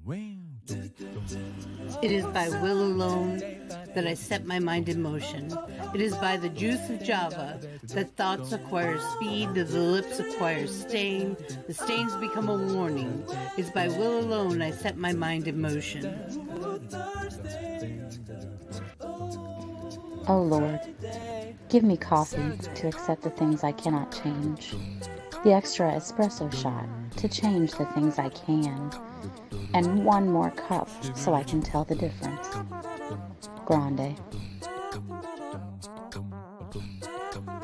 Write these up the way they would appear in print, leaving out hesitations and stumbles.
It is by will alone that I set my mind in motion. It is by the juice of Java that thoughts acquire speed, that the lips acquire stain, the stains become a warning. It is by will alone I set my mind in motion. Oh Lord, give me coffee to accept the things I cannot change, the extra espresso shot to change the things I can, and one more cup so I can tell the difference. Grande.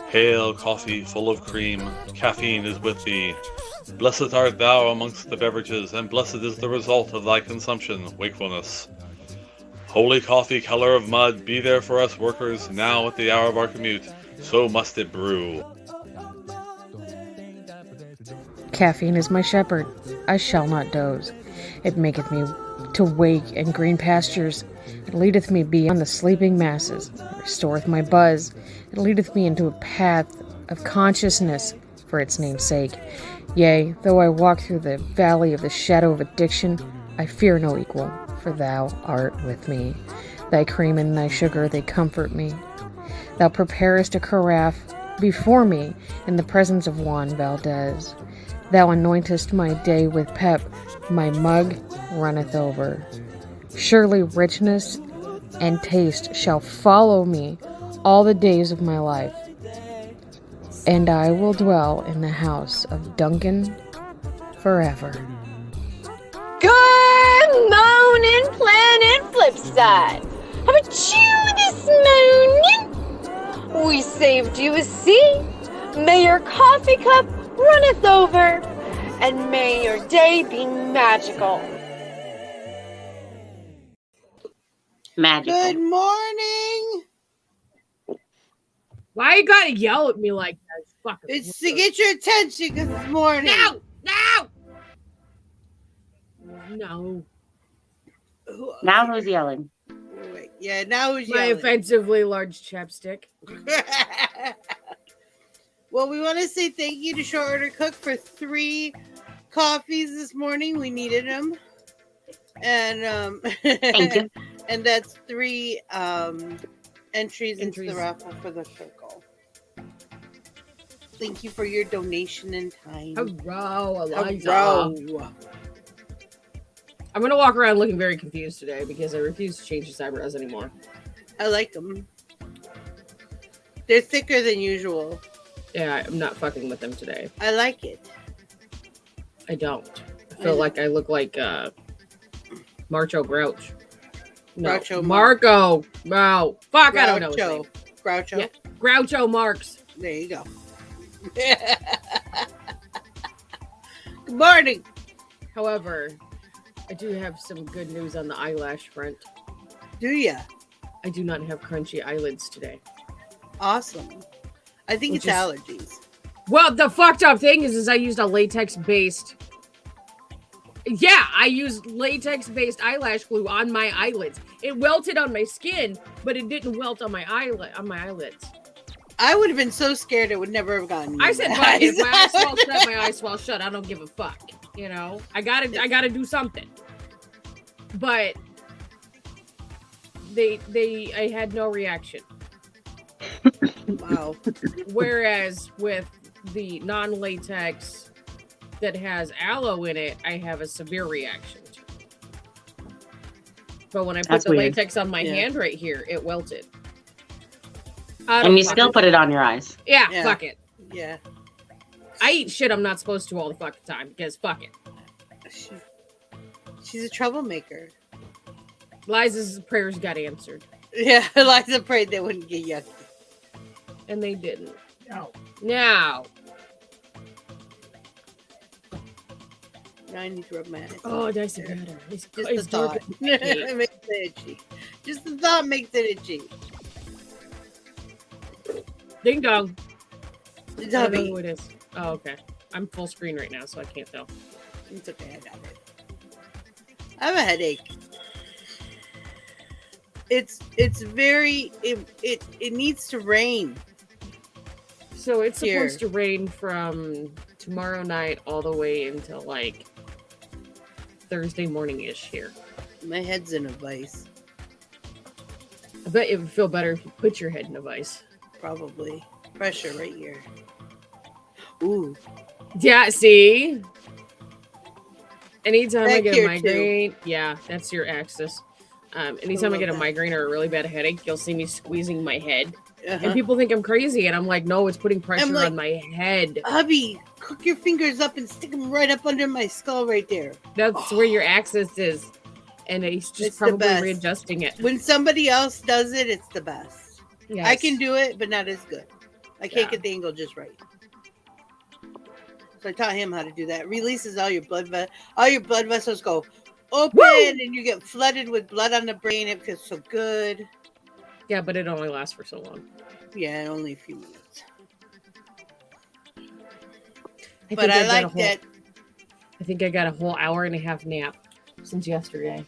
Hail, coffee full of cream, caffeine is with thee. Blessed art thou amongst the beverages, and blessed is the result of thy consumption, wakefulness. Holy coffee, color of mud, be there for us workers, now at the hour of our commute, so must it brew. Caffeine is my shepherd, I shall not doze. It maketh me to wake in green pastures. It leadeth me beyond the sleeping masses. It restoreth my buzz. It leadeth me into a path of consciousness for its name's sake. Yea, though I walk through the valley of the shadow of addiction, I fear no equal, for thou art with me. Thy cream and thy sugar, they comfort me. Thou preparest a carafe before me in the presence of Juan Valdez. Thou anointest my day with pep, my mug runneth over. Surely richness and taste shall follow me all the days of my life, and I will dwell in the house of Duncan forever. Good morning, Planet Flipside. How about you this morning? We saved you a seat. May your coffee cup runneth over, and may your day be magical. Magical. Good morning. Why you gotta yell at me like that? It's to get your attention because it's morning. No. Now who's yelling? Wait, yeah, now who's My yelling? offensively large chapstick. Well, we want to say thank you to Short Order Cook for 3 coffees this morning. We needed them. And Thank you. And that's 3 entries into the raffle for the circle. Thank you for your donation and time. Hello, Eliza. Hello. I'm gonna walk around looking very confused today because I refuse to change his eyebrows anymore. I like them. They're thicker than usual. Yeah, I'm not fucking with them today. I like it. I don't. I feel like I look like Marcho Grouch. No, Groucho Marco. No, fuck, I don't know his name. Groucho. Yeah, Groucho Marx. There you go. Good morning. However, I do have some good news on the eyelash front. Do ya? I do not have crunchy eyelids today. Awesome. I think it's allergies. Well, the fucked up thing is I used a latex-based... Yeah, I used latex-based eyelash glue on my eyelids. It welted on my skin, but it didn't welt on my eyelids. I would have been so scared it would never have gotten me. I said, fuck it. My eyes swell shut, my eyes swell shut. I don't give a fuck. You know? I gotta do something. But I had no reaction. Wow. Whereas with the non-latex that has aloe in it, I have a severe reaction to. But when I put the latex on my hand right here, it welted. And you still put it on your eyes. Yeah, fuck it. Yeah. I eat shit I'm not supposed to all the fucking time because fuck it. She's a troublemaker. Liza's prayers got answered. Yeah, Liza prayed they wouldn't get yucky. And they didn't. No. Now I need to rub my eyes. Oh, that's better. It's just the thought. It makes it itchy. Just the thought makes it itchy. Ding dong. The I don't know dummy. who it is. Oh, okay. I'm full screen right now, so I can't tell. It's okay, I got it. I have a headache. It's very it needs to rain. So it's Here. supposed to rain from tomorrow night all the way until like Thursday morning-ish here. My head's in a vice. I bet it would feel better if you put your head in a vice. Probably. Pressure right here. Ooh. Yeah, see? Anytime I Back get a here, migraine, yeah, that's your axis. Anytime I get a that. migraine or a really bad headache, you'll see me squeezing my head. Uh-huh. And people think I'm crazy, and I'm like, no, it's putting pressure like, on my head. Hubby, cook your fingers up and stick them right up under my skull right there. That's where your axis is. And he's just It's probably readjusting it. When somebody else does it, it's the best. Yes. I can do it, but not as good. I can't get the angle just right. So I taught him how to do that. Releases all your blood vessels go open. Woo! And you get flooded with blood on the brain. It feels so good. Yeah, but it only lasts for so long. Yeah, only a few minutes. But I like that. I think I got a whole hour and a half nap since yesterday.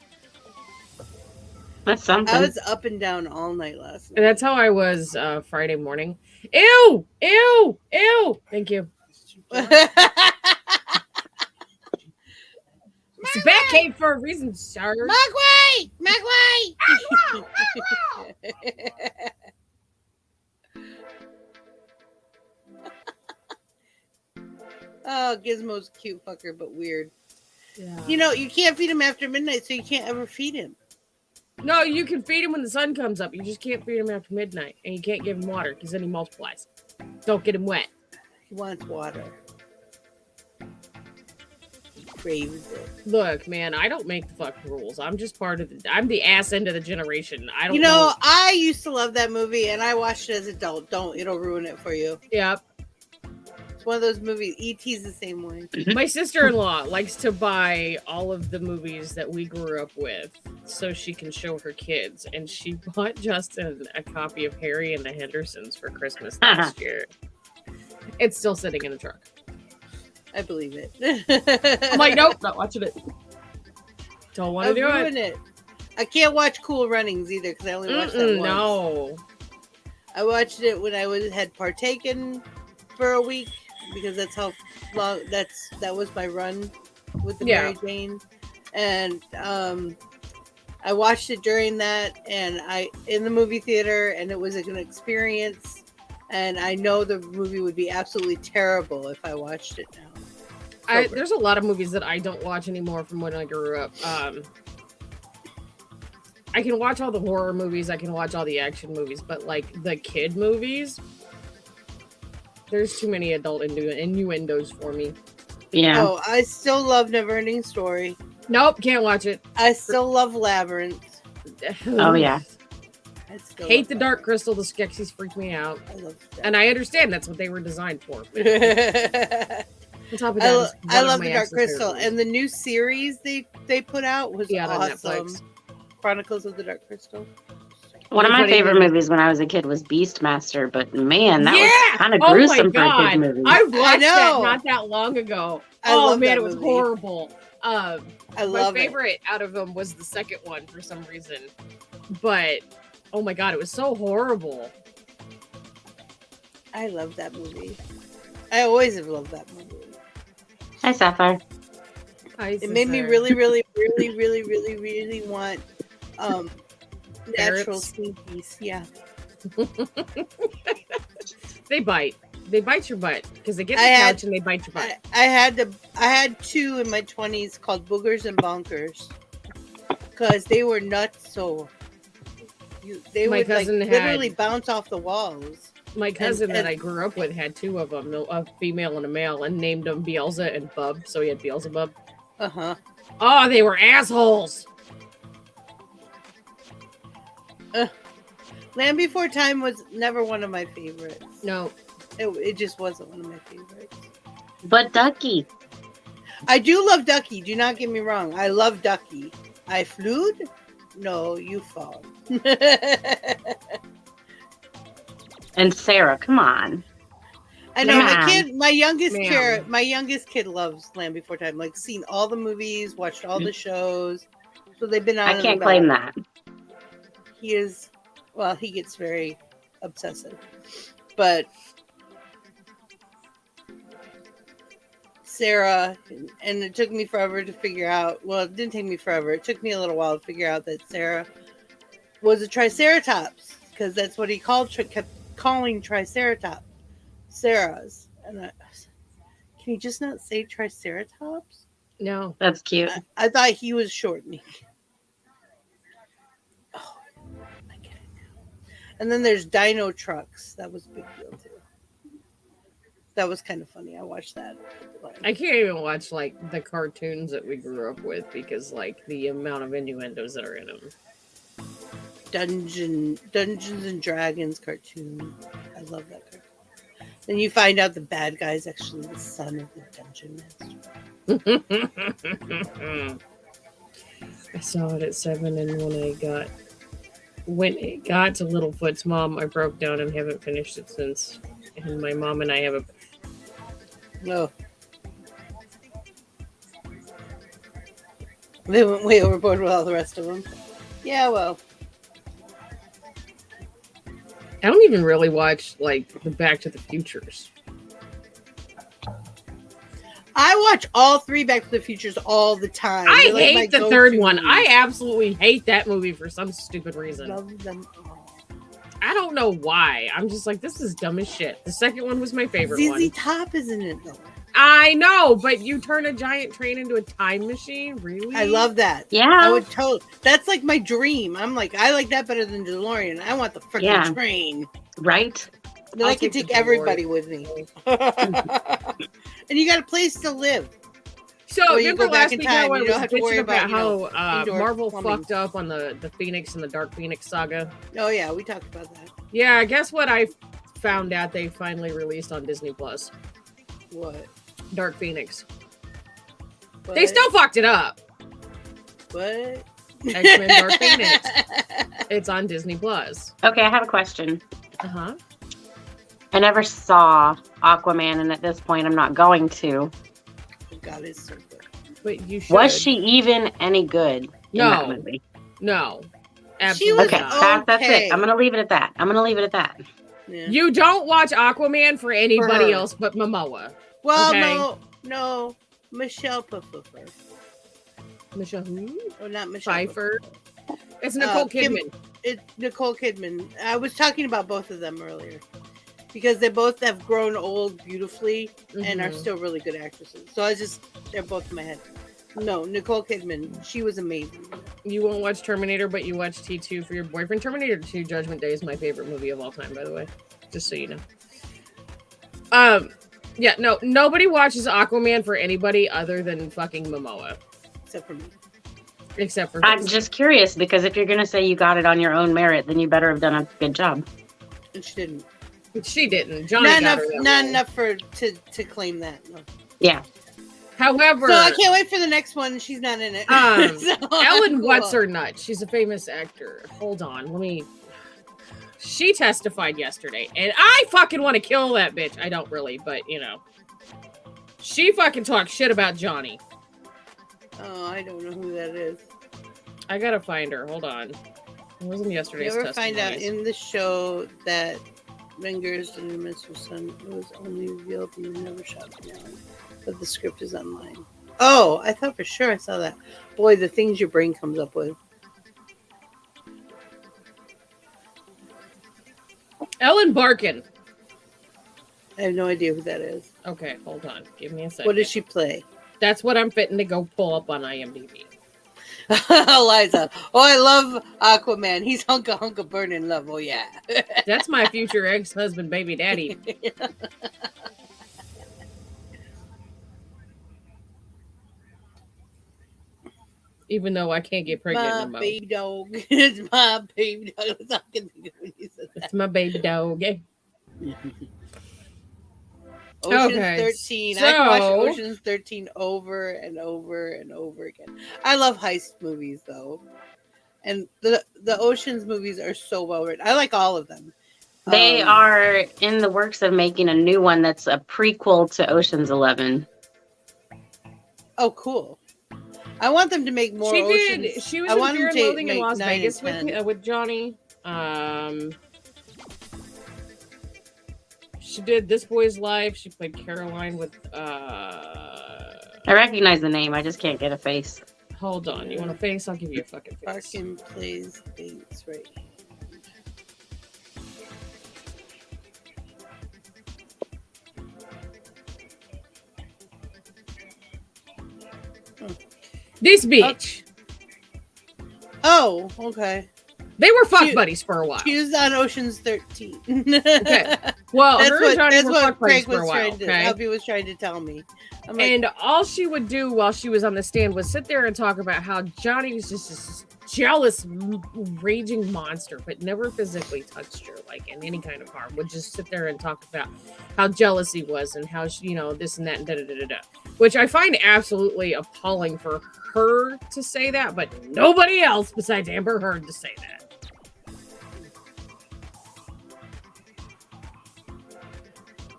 That's something. I was up and down all night last night. And that's how I was Friday morning. Ew! Ew! Ew! Thank you. It's a bat cave for a reason, sir. Mogwai! Oh, Gizmo's a cute fucker, but weird. Yeah. You know, you can't feed him after midnight, so you can't ever feed him. No, you can feed him when the sun comes up. You just can't feed him after midnight. And you can't give him water, because then he multiplies. Don't get him wet. He wants water. He craves it. Look, man, I don't make the fucking rules. I'm just part of I'm the ass end of the generation. I don't You know, I used to love that movie, and I watched it as an adult. It'll ruin it for you. Yep. It's one of those movies. E.T.'s the same way. My sister-in-law likes to buy all of the movies that we grew up with so she can show her kids. And she bought Justin a copy of Harry and the Hendersons for Christmas last year. It's still sitting in the truck. I believe it. I'm like, nope, not watching it. Don't want to do it. I can't watch Cool Runnings either because I only watched that once. No. I watched it when I had partaken for a week because that's how long that was my run with the Mary Jane, and I watched it during that and in the movie theater, and it was an experience, and I know the movie would be absolutely terrible if I watched it now. There's a lot of movies that I don't watch anymore from when I grew up. I can watch all the horror movies, I can watch all the action movies, but like the kid movies, there's too many adult innuendos for me. Yeah. Oh, I still love Neverending Story. Nope, can't watch it. I still love Labyrinth. Oh, yeah. Hate the Dark Crystal. The Skeksis freak me out. I love that. And I understand that's what they were designed for. But on top of that, I love the the Dark Crystal. And the new series they put out was awesome. Chronicles of the Dark Crystal. One of my favorite movies when I was a kid was Beastmaster, but man, that was kind of gruesome for a kid movie. I watched that not that long ago. Oh man, it was horrible. I love my favorite out of them was the second one for some reason. But oh my god, it was so horrible. I love that movie. I always have loved that movie. Hi, Sapphire. It made me really, really, really, really, really, really want natural stinkies. Yeah. They bite. They bite your butt because they get the couch and they bite your butt. I had two in my 20s called Boogers and Bonkers because they were nuts. So they would literally bounce off the walls. My cousin that I grew up with had two of them, a female and a male, and named them Beelza and Bub. So he had Beelzebub. Uh-huh. Oh, they were assholes. Land Before Time was never one of my favorites. No. It just wasn't one of my favorites. But Ducky. I do love Ducky. Do not get me wrong. I love Ducky. I flewed? No, you fall. And Sarah, come on. I know my youngest kid loves Land Before Time. Like seen all the movies, watched all the shows. So they've been on. I can't claim that. He is, well, he gets very obsessive, but Sarah, and it took me forever to figure out. Well, it didn't take me forever. It took me a little while to figure out that Sarah was a Triceratops, because that's what he kept calling Triceratops. Sarah's. And can he just not say Triceratops? No, that's cute. I thought he was shortening. Oh, I get it now. And then there's Dino Trucks. That was a big deal too. That was kind of funny. I watched that. I can't even watch like the cartoons that we grew up with because like the amount of innuendos that are in them. Dungeons and Dragons cartoon. I love that cartoon. Then you find out the bad guy is actually the son of the dungeon master. I saw it at 7, and when it got to Littlefoot's mom, I broke down and haven't finished it since. And my mom and I have a. No. They went way overboard with all the rest of them. Yeah, well. I don't even really watch like the Back to the Futures. I watch all 3 Back to the Futures all the time. I hate the third one. I absolutely hate that movie for some stupid reason. Love them all. I don't know why. I'm just like, this is dumb as shit. The second one was my favorite one. ZZ Top is in it though. I know, but you turn a giant train into a time machine? Really? I love that. Yeah. I would that's like my dream. I'm like, I like that better than DeLorean. I want the freaking train. Right? Then I can take everybody with me. And you got a place to live. So remember last week I was bitching about how Marvel fucked up on the Phoenix and the Dark Phoenix saga? Oh yeah, we talked about that. Yeah, guess what I found out they finally released on Disney Plus? What? Dark Phoenix. What? They still fucked it up. What? X-Men Dark Phoenix. It's on Disney Plus. Okay, I have a question. Uh-huh. I never saw Aquaman, and at this point I'm not going to. Oh God, it's so good. But you should. Was she even any good in that movie? No. Absolutely okay, not. That's it. I'm going to leave it at that. Yeah. You don't watch Aquaman for anybody else but Momoa. Well, okay? no. Michelle Pfeiffer. Michelle who? Oh, not Michelle Pfeiffer. It's Nicole Kidman. It's Nicole Kidman. I was talking about both of them earlier. Because they both have grown old beautifully and are still really good actresses. So they're both in my head. No, Nicole Kidman, she was amazing. You won't watch Terminator, but you watch T2 for your boyfriend. Terminator 2 Judgment Day is my favorite movie of all time, by the way. Just so you know. Yeah, no, nobody watches Aquaman for anybody other than fucking Momoa. Except for me. Except for I'm just curious, because if you're going to say you got it on your own merit, then you better have done a good job. And she didn't. She didn't. Johnny got her not enough to claim that. No. Yeah. However, so I can't wait for the next one. She's not in it. Ellen What's Her Nut. She's a famous actor. Hold on, She testified yesterday, and I fucking want to kill that bitch. I don't really, but you know, she fucking talked shit about Johnny. Oh, I don't know who that is. I gotta find her. Hold on. It wasn't yesterday's. You ever find out in the show that Ringers didn't miss her son? It was only revealed and never shot down. But the script is online. Oh, I thought for sure I saw that. Boy, the things your brain comes up with. Ellen Barkin. I have no idea who that is. Okay, hold on. Give me a second. What does she play? That's what I'm fitting to go pull up on IMDb. Liza. Oh, I love Aquaman. He's hunka burning love. Oh, yeah. That's my future ex-husband, baby daddy. Even though I can't get pregnant. My baby dog. It's my baby dog. That's all I can think of when you said that. It's my baby dog. Ocean's 13. I can watch Ocean's 13 over and over and over again. I love heist movies, though. And the Ocean's movies are so well written. I like all of them. They are in the works of making a new one that's a prequel to Ocean's 11. Oh, cool. I want them to make more Oceans. She was in Fear and Loathing in Las Vegas with Johnny. She did This Boy's Life. She played Caroline with I recognize the name. I just can't get a face. Hold on. You want a face? I'll give you a fucking face. Fucking plays things right. This bitch. Oh, okay. They were fuck buddies for a while. She was on Ocean's 13. Okay. Well, her and Johnny were fuck buddies for a while. Albie was trying to tell me. And all she would do while she was on the stand was sit there and talk about how Johnny was just this jealous, raging monster, but never physically touched her, like in any kind of harm. Would just sit there and talk about how jealous he was and how she, this and that and da-da-da-da-da. Which I find absolutely appalling for her to say that, but nobody else besides Amber Heard to say that.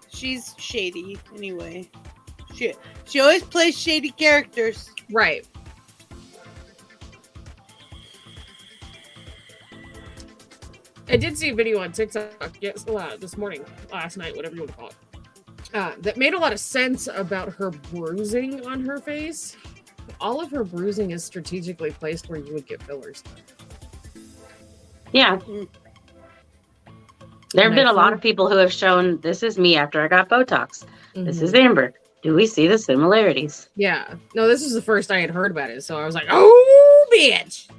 She's shady anyway. She always plays shady characters. Right. I did see a video on TikTok last night, whatever you want to call it, that made a lot of sense about her bruising on her face. All of her bruising is strategically placed where you would get fillers. Yeah. There have been a lot of people who have shown, this is me after I got Botox. Mm-hmm. This is Amber. Do we see the similarities? Yeah. No, this is the first I had heard about it, so I was like, oh, bitch!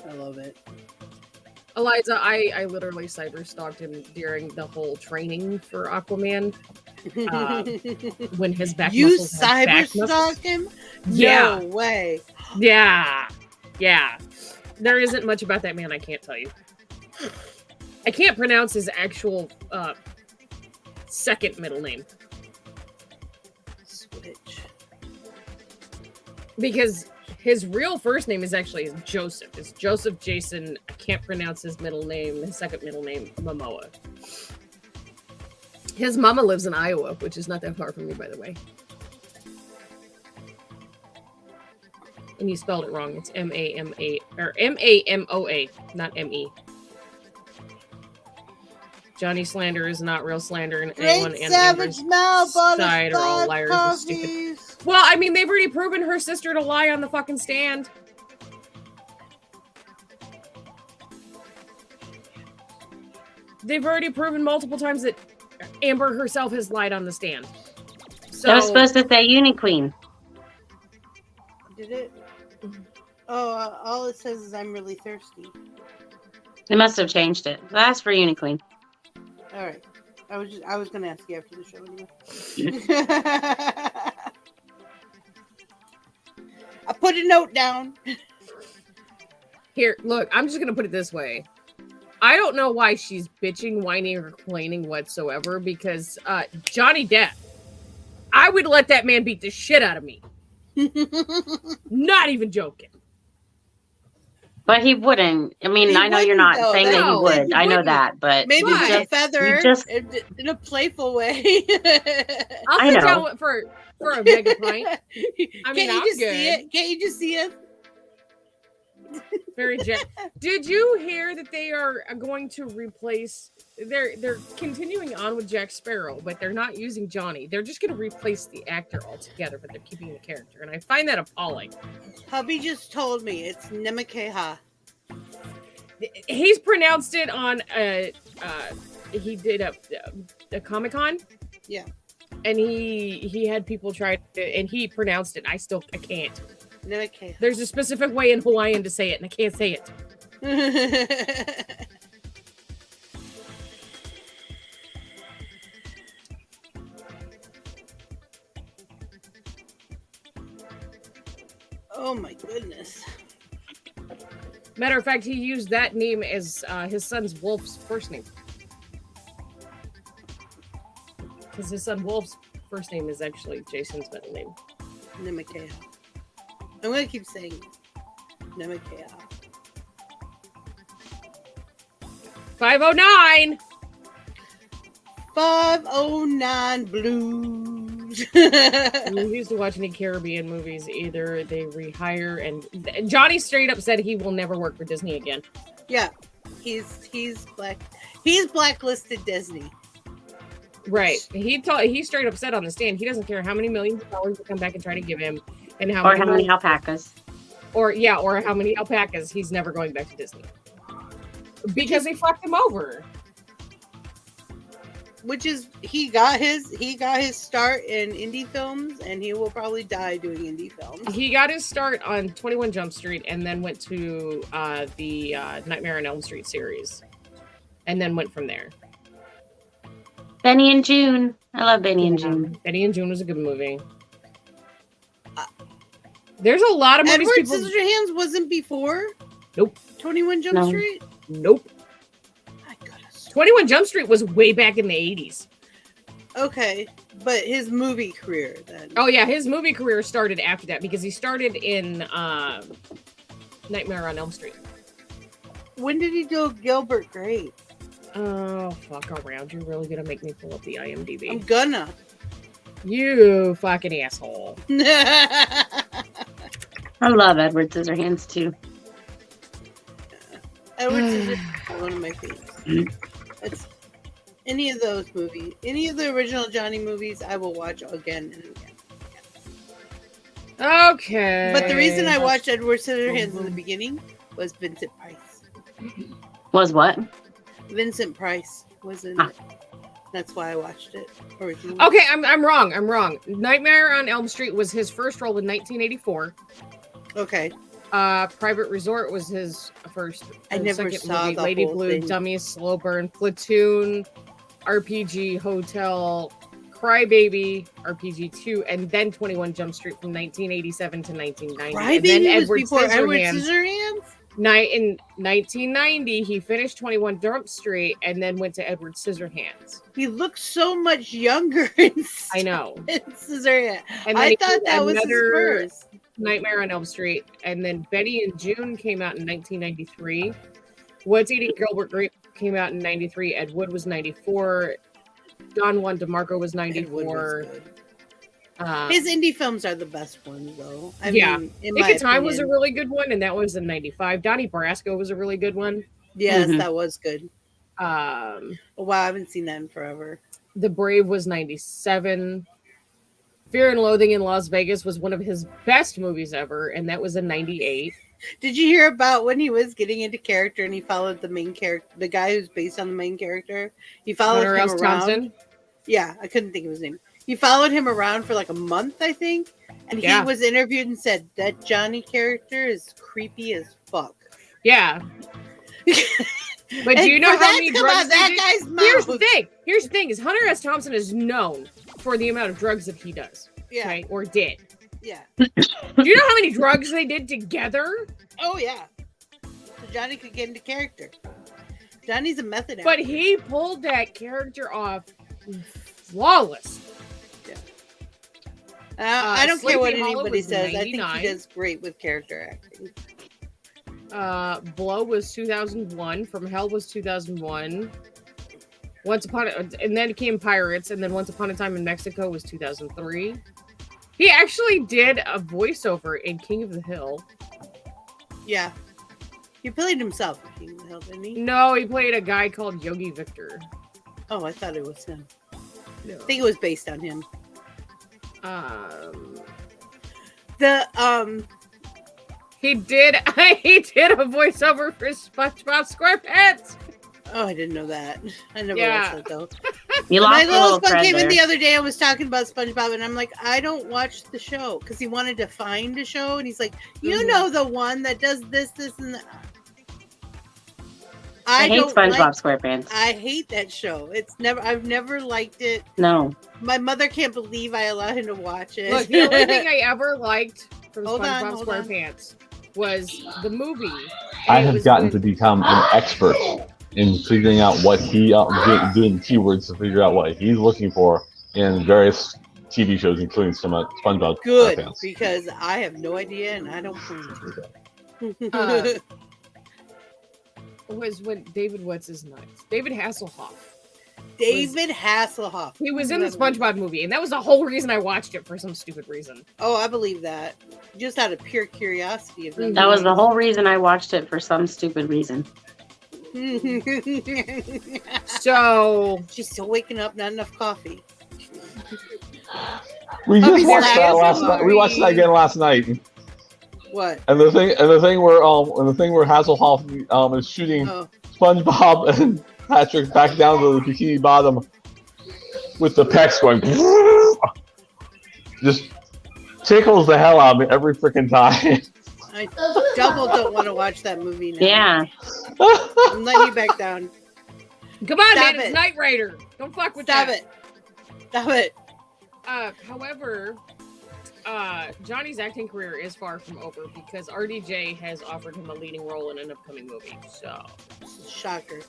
I love it. Eliza, I literally cyber-stalked him during the whole training for Aquaman. When his back muscles had back muscles. You cyber-stalked him? Yeah. No way. Yeah. Yeah. There isn't much about that man I can't tell you. I can't pronounce his actual second middle name. Switch. Because his real first name is actually Joseph. It's Joseph Jason. I can't pronounce his middle name. His second middle name, Momoa. His mama lives in Iowa, which is not that far from me, by the way. And you spelled it wrong. It's M-A-M-A, or M-A-M-O-A, not M-E. Johnny slander is not real slander, and anyone and Amber's side are all liars and stupid. Well, I mean, they've already proven her sister to lie on the fucking stand. They've already proven multiple times that Amber herself has lied on the stand. So I was supposed to say Uniqueen. Did it? Oh, all it says is I'm really thirsty. They must have changed it. That's for Uniqueen. All right. I was going to ask you after the show anyway. I put a note down. Here, look, I'm just going to put it this way. I don't know why she's bitching, whining, or complaining whatsoever, because Johnny Depp, I would let that man beat the shit out of me. Not even joking. But he wouldn't. I mean, I know you're not saying that he would. I know that, but maybe a feather in a playful way. I'll sit down for a mega pint. I mean, Can't you just see it? Can't you just see it? Very Did you hear that they are going to replace? They're continuing on with Jack Sparrow, but they're not using Johnny. They're just going to replace the actor altogether, but they're keeping the character, and I find that appalling. Hubby just told me it's Nemekeha. He's pronounced it on he did a Comic-Con. Yeah. And he had people try to, and he pronounced it. I can't. Nemekeha. There's a specific way in Hawaiian to say it, and I can't say it. Oh my goodness. Matter of fact, he used that name as his son's Wolf's first name. Because his son Wolf's first name is actually Jason's middle name. Nemekeha. I'm going to keep saying Nemekeha. 509! 509 Blues. You used to watch any Caribbean movies either. They rehire, and Johnny straight up said he will never work for Disney again. Yeah, he's black. He's blacklisted Disney. Right. He straight up said on the stand he doesn't care how many millions of dollars they come back and try to give him, and how many alpacas. Or how many alpacas. He's never going back to Disney because they fucked him over. Which is he got his start in indie films, and he will probably die doing indie films. He got his start on 21 Jump Street, and then went to the Nightmare on Elm Street series, and then went from there. Benny and June. I love Benny and June. Benny and June was a good movie. There's a lot of movies. Edward Scissorhands wasn't before? Nope. 21 Jump Street? Nope. My goodness. 21 Jump Street was way back in the 80s. Okay, but his movie career then. Oh yeah, his movie career started after that because he started in Nightmare on Elm Street. When did he do Gilbert Grape? Oh, fuck around. You're really gonna make me pull up the IMDb. I'm gonna. You fucking asshole. I love Edward Scissorhands too. Edward Scissorhands is one of my favorites. It's any of those movies, any of the original Johnny movies, I will watch again and again. Okay. But the reason I watched Edward Scissorhands in the beginning was Vincent Price. Was what? Vincent Price was in it. That's why I watched it originally. Okay, I'm wrong. Nightmare on Elm Street was his first role in 1984. Okay. Private Resort was his first. I never saw movie. the Lady whole Blue, thing. Dummies, Slow Burn, Platoon, RPG, Hotel, Crybaby, RPG 2, and then 21 Jump Street from 1987 to 1990. Crybaby and then was Edward before Edward Scissorhands. Scissorhands? In 1990, he finished 21 Jump Street and then went to Edward Scissorhands. He looks so much younger in I know. Scissorhands. And then I he thought did that was his another first. Nightmare on Elm Street, and then Betty and June came out in 1993. What's Eating Gilbert Grape came out in 93. Ed Wood was 94. Don Juan DeMarco was 94. His indie films are the best ones, though. I yeah. mean, in Nick my of Time was a opinion. really good one, and that was in 95. Donnie Brasco was a really good one. Yes, that was good. Wow, I haven't seen that in forever. The Brave was 97. Fear and Loathing in Las Vegas was one of his best movies ever, and that was in 98. Did you hear about when he was getting into character and he followed the main character, the guy who's based on the main character? He followed Hunter him S. around. Thompson? Yeah, I couldn't think of his name. He followed him around for like a month, I think, and he was interviewed and said that Johnny character is creepy as fuck. Yeah. But do you know how many drugs that guy's mouth? Here's the thing is Hunter S. Thompson is known for the amount of drugs that he does. Yeah. Okay, or did. Yeah. Do you know how many drugs they did together? Oh yeah. So Johnny could get into character. Johnny's a method actor. But he pulled that character off flawless. Yeah. I don't care what Sleepy Hollow anybody was says. 99. I think he does great with character acting. Blow was 2001. From Hell was 2001. And then came Pirates, and then Once Upon a Time in Mexico was 2003. He actually did a voiceover in King of the Hill. Yeah. He played himself in King of the Hill, didn't he? No, he played a guy called Yogi Victor. Oh, I thought it was him. No. I think it was based on him. He did a voiceover for SpongeBob SquarePants. Oh, I didn't know that. I never Yeah. watched that though. You My lost a little little son thread came in there. the other day and was talking about SpongeBob, and I'm like, I don't watch the show because he wanted to find a show, and he's like, you know the one that does this, and that. I hate SpongeBob SquarePants. I hate that show. I've never liked it. No. My mother can't believe I allowed him to watch it. Look, the only thing I ever liked from Hold on, SpongeBob hold on. SquarePants was the movie. I And it have was gotten with- to become an expert in figuring out what doing keywords to figure out what he's looking for in various TV shows, including some SpongeBob Good, SquarePants. because I have no idea and I don't plan to. was when David David Hasselhoff. David Hasselhoff. He was in the SpongeBob movie, and that was the whole reason I watched it for some stupid reason. Oh, I believe that. Just out of pure curiosity. Of That was the whole reason I watched it for some stupid reason. So she's still waking up. Not enough coffee. We just Puppy's watched that last sorry. night. We watched that again last night. What? And the thing where Hasselhoff is shooting SpongeBob and Patrick back down to the Bikini Bottom with the pecs going, just tickles the hell out of me every freaking time. I double don't want to watch that movie now. Yeah. I'm letting you back down. Come on, Stop man, it. it's Knight Rider. Don't fuck with Stop that. it. Stop it. However, Johnny's acting career is far from over because RDJ has offered him a leading role in an upcoming movie. So, shocker.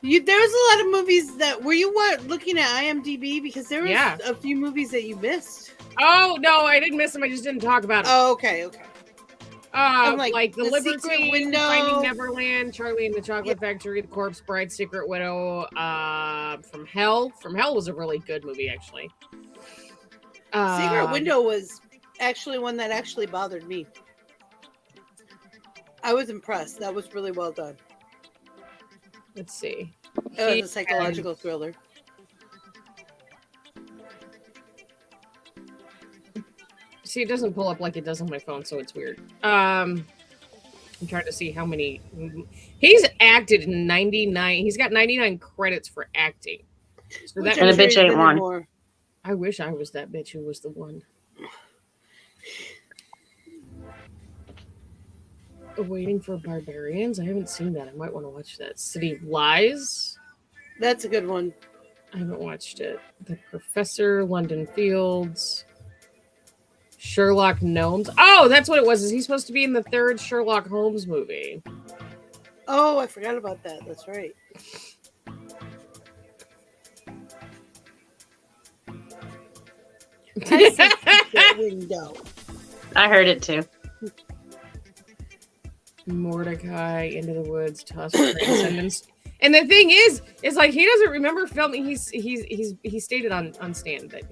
There was a lot of movies that were you looking at IMDb because there was a few movies that you missed. Oh no, I didn't miss them. I just didn't talk about them. Oh, okay. Like The Liberty, Secret Window, Finding Neverland, Charlie and the Chocolate Factory, The Corpse Bride, Secret Widow, From Hell. From Hell was a really good movie, actually. Secret Window was actually one that actually bothered me. I was impressed. That was really well done. Let's see. It was a psychological thriller. See, it doesn't pull up like it does on my phone, so it's weird. I'm trying to see how many. He's acted in 99. He's got 99 credits for acting. So and a bitch ain't one. Anymore. I wish I was that bitch who was the one. Waiting for Barbarians. I haven't seen that. I might want to watch that. City of Lies. That's a good one. I haven't watched it. The Professor, London Fields. Sherlock Gnomes. Oh, that's what it was. Is he supposed to be in the third Sherlock Holmes movie? Oh, I forgot about that. That's right. Window. I heard it too. Mordecai, Into the Woods, Tusk, Transcendence. And the thing is like he doesn't remember filming. He stated on Stan that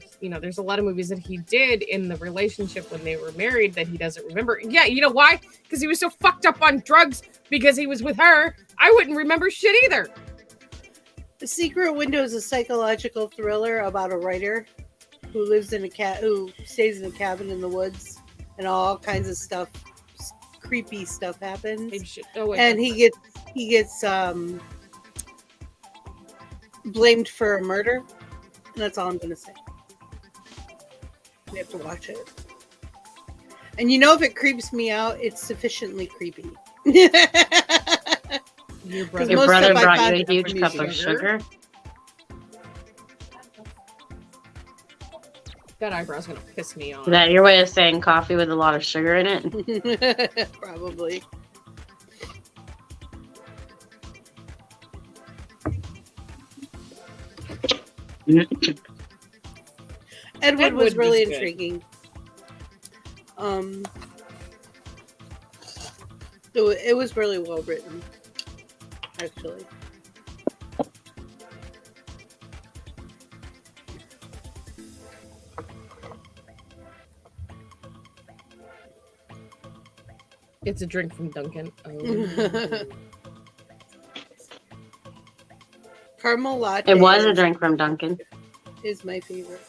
there's a lot of movies that he did in the relationship when they were married that he doesn't remember. Yeah, you know why? Because he was so fucked up on drugs because he was with her. I wouldn't remember shit either. The Secret Window is a psychological thriller about a writer who lives in who stays in a cabin in the woods, and all kinds of stuff, creepy stuff happens. And he gets blamed for a murder. And that's all I'm gonna say. We have to watch it. And if it creeps me out, it's sufficiently creepy. Your brother brought you a huge cup of sugar. That eyebrow's gonna piss me off. Is that your way of saying coffee with a lot of sugar in it? Probably. Edward was really intriguing. It was really well written, actually. It's a drink from Dunkin'. Oh. Caramel latte. It was a drink from Dunkin'. Is my favorite.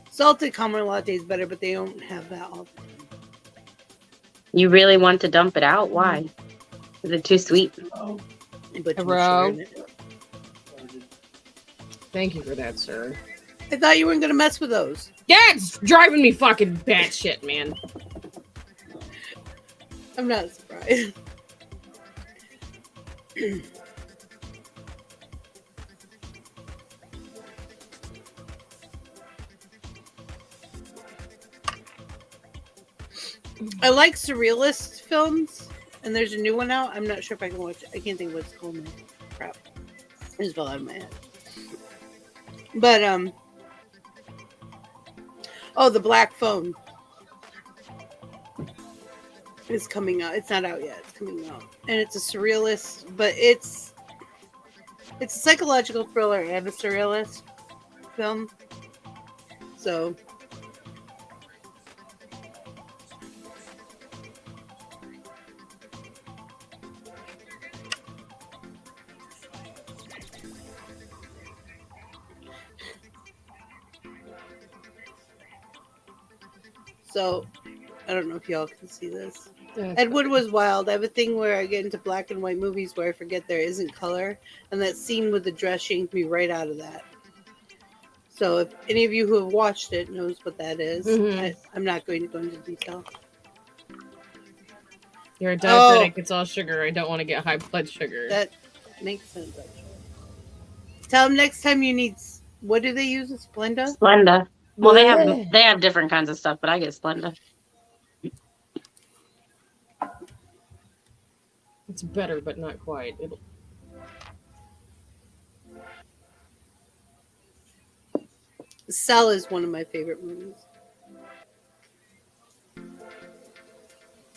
Salted caramel latte is better, but they don't have that all the time. You really want to dump it out? Why? Is it too sweet? Hello. Thank you for that, sir. I thought you weren't gonna mess with those. Yeah, it's driving me fucking batshit, man. I'm not surprised. I like surrealist films, and there's a new one out. I'm not sure if I can watch it. I can't think of what it's called now. Crap. It just fell out of my head. But, The Black Phone is coming out. It's not out yet. It's coming out. And it's a surrealist, but it's a psychological thriller and a surrealist film. So... So, I don't know if y'all can see this. That's Ed Wood was wild. I have a thing where I get into black and white movies where I forget there isn't color, and that scene with the dress yanked me right out of that. So if any of you who have watched it knows what that is, I'm not going to go into detail. You're a diabetic. It's all sugar. I don't want to get high blood sugar. That makes sense, actually. Tell them next time you need... What do they use? Splenda? Splenda. Well, they have different kinds of stuff, but I get Splenda. It's better, but not quite. Cell is one of my favorite movies.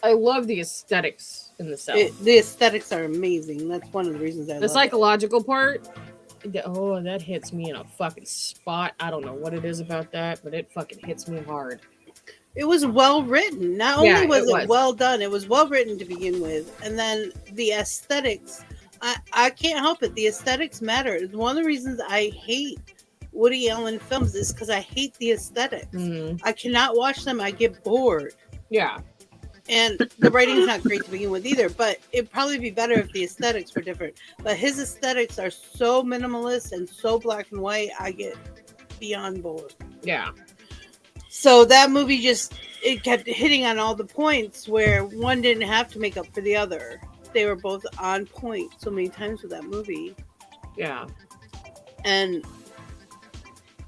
I love the aesthetics in the Cell. The aesthetics are amazing. That's one of the reasons I love it. The psychological part, that hits me in a fucking spot. I don't know what it is about that, but it fucking hits me hard. It was well written. Not only was it well done, it was well written to begin with. And then the aesthetics, I can't help it. The aesthetics matter. It's one of the reasons I hate Woody Allen films is because I hate the aesthetics. Mm-hmm. I cannot watch them. I get bored. Yeah. And the writing's not great to begin with either, but it'd probably be better if the aesthetics were different. But his aesthetics are so minimalist and so black and white, I get beyond bored. Yeah. So that movie it kept hitting on all the points where one didn't have to make up for the other. They were both on point so many times with that movie. Yeah. And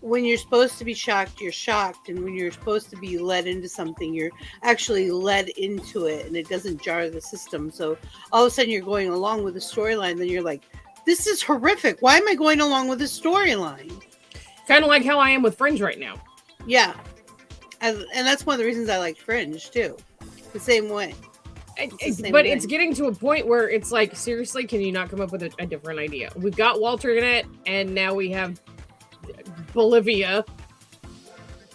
when you're supposed to be shocked, you're shocked. And when you're supposed to be led into something, you're actually led into it and it doesn't jar the system. So all of a sudden you're going along with the storyline. Then you're like, this is horrific. Why am I going along with the storyline? Kind of like how I am with Fringe right now. Yeah. And that's one of the reasons I like Fringe too. The same way. It's getting to a point where it's like, seriously, can you not come up with a different idea? We've got Walter in it, and now we have Bolivia,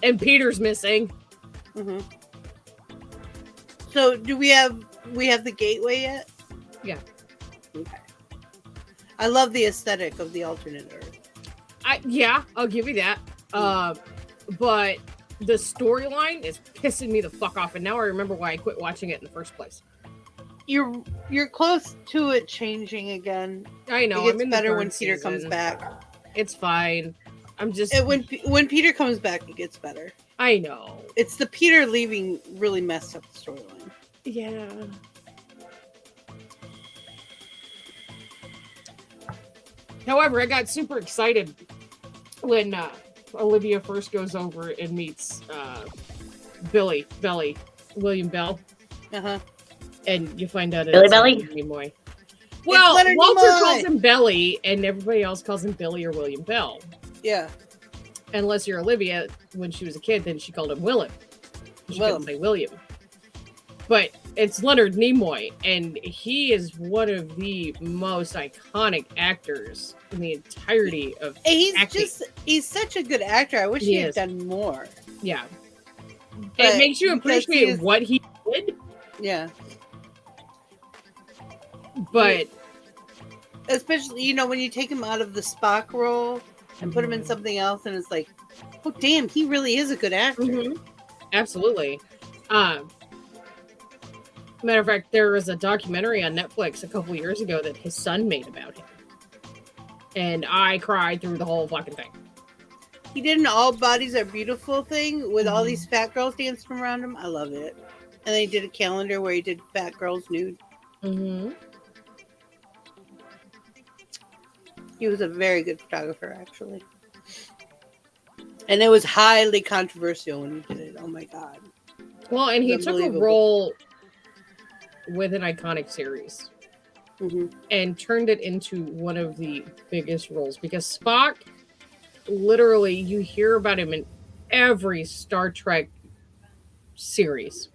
and Peter's missing. Mm-hmm. So do we have the Gateway yet? Yeah. Okay. I love the aesthetic of the alternate Earth. I'll give you that. But the storyline is pissing me the fuck off, and now I remember why I quit watching it in the first place. You're close to it changing again. I know. It gets better when Peter comes back. It's fine. I'm just when Peter comes back, it gets better. I know. It's the Peter leaving really messed up the storyline. Yeah. However, I got super excited when Olivia first goes over and meets William Bell. Uh-huh. And you find out Billy Belly? Nimoy. Well, Walter calls him Belly, and everybody else calls him Billy or William Bell. Yeah. Unless you're Olivia, when she was a kid, then she called him Willem. She couldn't say William. But it's Leonard Nimoy, and he is one of the most iconic actors in the entirety of acting. He's such a good actor. I wish he had done more. Yeah. But it makes you appreciate what he did. Yeah. But especially, when you take him out of the Spock role and put him in something else, and it's like, oh damn, he really is a good actor. Mm-hmm. Absolutely. Matter of fact, there was a documentary on Netflix a couple years ago that his son made about him, and I cried through the whole fucking thing. He did an All Bodies Are Beautiful thing with all these fat girls dancing around him. I love it. And they did a calendar where he did fat girls nude. Mm-hmm. He was a very good photographer, actually. And it was highly controversial when he did it. Oh my God. Well, and he took a role with an iconic series and turned it into one of the biggest roles, because Spock, literally, you hear about him in every Star Trek series.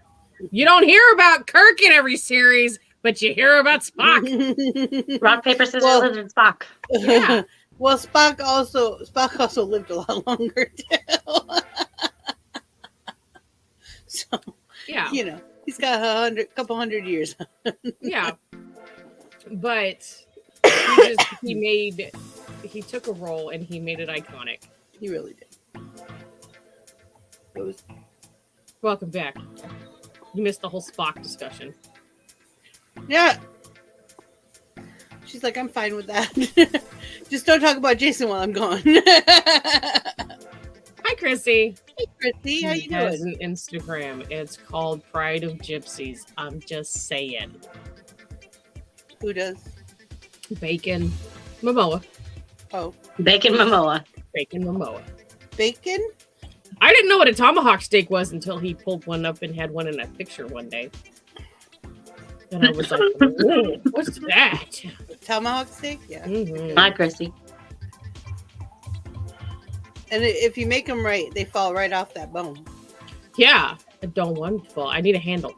You don't hear about Kirk in every series, but you hear about Spock. Rock, paper, scissors, lizard, Spock. Yeah. Well, Spock also lived a lot longer too. So yeah, he's got a couple hundred years. Yeah, but he took a role and he made it iconic. He really did. Welcome back. You missed the whole Spock discussion. Yeah. She's like, I'm fine with that. Just don't talk about Jason while I'm gone. Hi, Chrissy. Hey, Chrissy, how you He has doing? an Instagram. It's called Pride of Gypsies. I'm just saying. Who does? Bacon Momoa. Oh, Bacon Momoa. Bacon Momoa. bacon? I didn't know what a tomahawk steak was until he pulled one up and had one in a picture one day. And I was like, "Whoa, what's that?" Tomahawk steak? Yeah. Mhm. Hi, Chrissy. And if you make them right, they fall right off that bone. Yeah, I don't want to fall. I need a handle.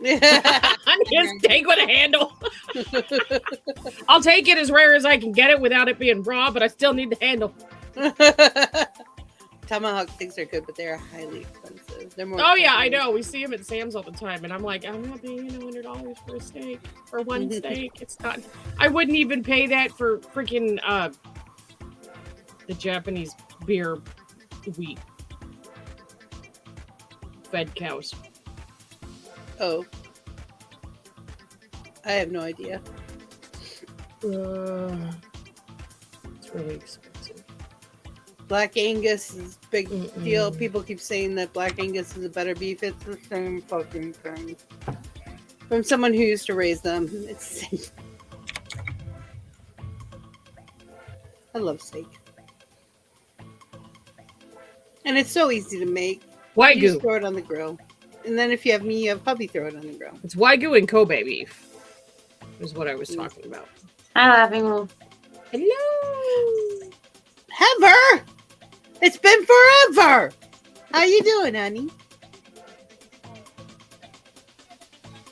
I need a steak with a handle. I'll take it as rare as I can get it without it being raw, but I still need the handle. Tomahawk steaks are good, but they're highly expensive. They're more. Oh yeah, I expensive. know. We see them at Sam's all the time, and I'm like, I'm not paying $100 for a steak for one steak. It's not. I wouldn't even pay that for freaking the Japanese beer wheat fed cows. Oh, I have no idea. It's really expensive. Black Angus is a big deal. People keep saying that Black Angus is a better beef. It's the same fucking thing. From someone who used to raise them, it's the same. I love steak. And it's so easy to make. You just Wagyu. throw it on the grill. And then if you have me, you have puppy, throw it on the grill. It's Wagyu and Kobe beef. Is what I was talking about. Hi, Laughing Wolf. Hello. Heather! It's been forever! How you doing, honey?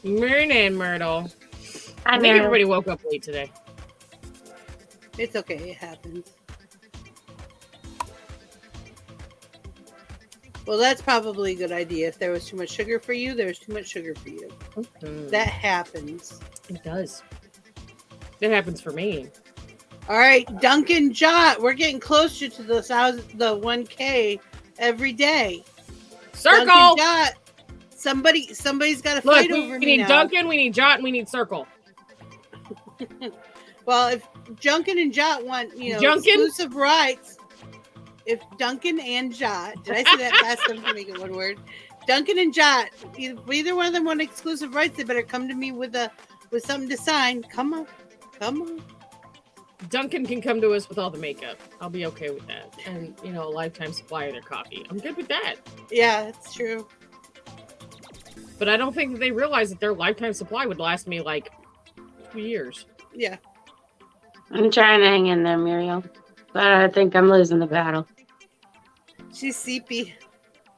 Morning, Myrtle. Hi, I think Mary. everybody woke up late today. It's okay, it happens. Well, that's probably a good idea. If there was too much sugar for you, there's too much sugar for you. That happens. It does. That happens for me. All right, Duncan Jot, we're getting closer to the 1K every day. Circle. Duncan Jot, somebody's got to Look, fight we over me need now. Duncan, we need Jot, and we need Circle. Well, if Duncan and Jot want, Junkin? exclusive rights, if Duncan and Jot, did I say that fast enough to make it one word? Duncan and Jot, either one of them want exclusive rights, they better come to me with something to sign. Come on. Duncan can come to us with all the makeup. I'll be okay with that. And, a lifetime supply of their coffee. I'm good with that. Yeah, that's true. But I don't think that they realize that their lifetime supply would last me like 2 years. Yeah. I'm trying to hang in there, Muriel. But I think I'm losing the battle. She's sleepy.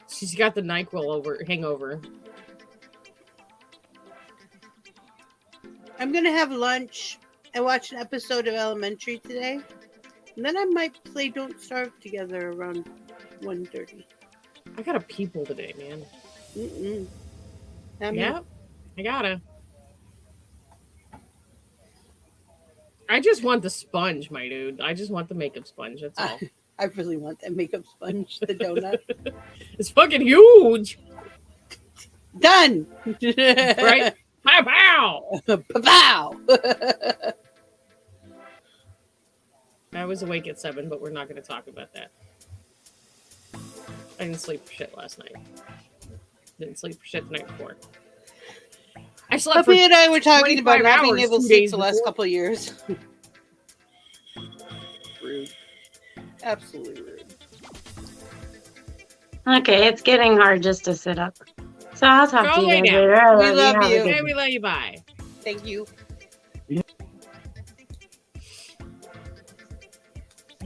She's got the NyQuil hangover. I'm going to have lunch and watch an episode of Elementary today. And then I might play Don't Starve together around 1:30. I gotta people today, man. Yeah, I gotta. I just want the sponge, my dude. I just want the makeup sponge. That's all. I really want that makeup sponge, the donut. It's fucking huge. Done. Right? Pow! Pow! I was awake at 7, but we're not going to talk about that. I didn't sleep for shit last night. Didn't sleep for shit the night before. I slept Puppy and I were talking about 25 not being hours able to 2 sleep days the last before. couple of years. Rude. Absolutely rude. Okay, it's getting hard just to sit up. So I'll talk Go to you lay guys down. later. I We love Have a you. good Okay, one. we let you by. Thank you.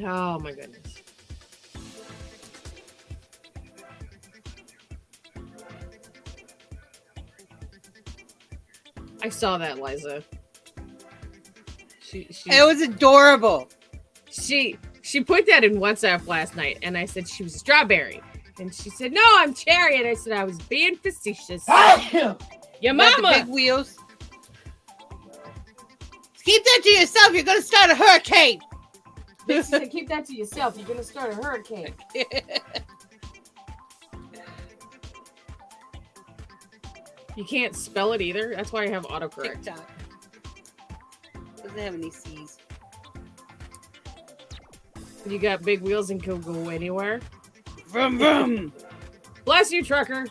Oh my goodness. I saw that, Liza. She It was adorable. she put that in WhatsApp last night, and I said she was a strawberry, and she said, "No, I'm cherry," and I said I was being facetious. Your About the mama. big wheels. Keep that to yourself. You're going to start a hurricane. She said, "Keep that to yourself. You're gonna start a hurricane." You can't spell it either. That's why I have autocorrect. TikTok. Doesn't have any C's. You got big wheels and can go anywhere. Vroom vroom. Bless you, trucker.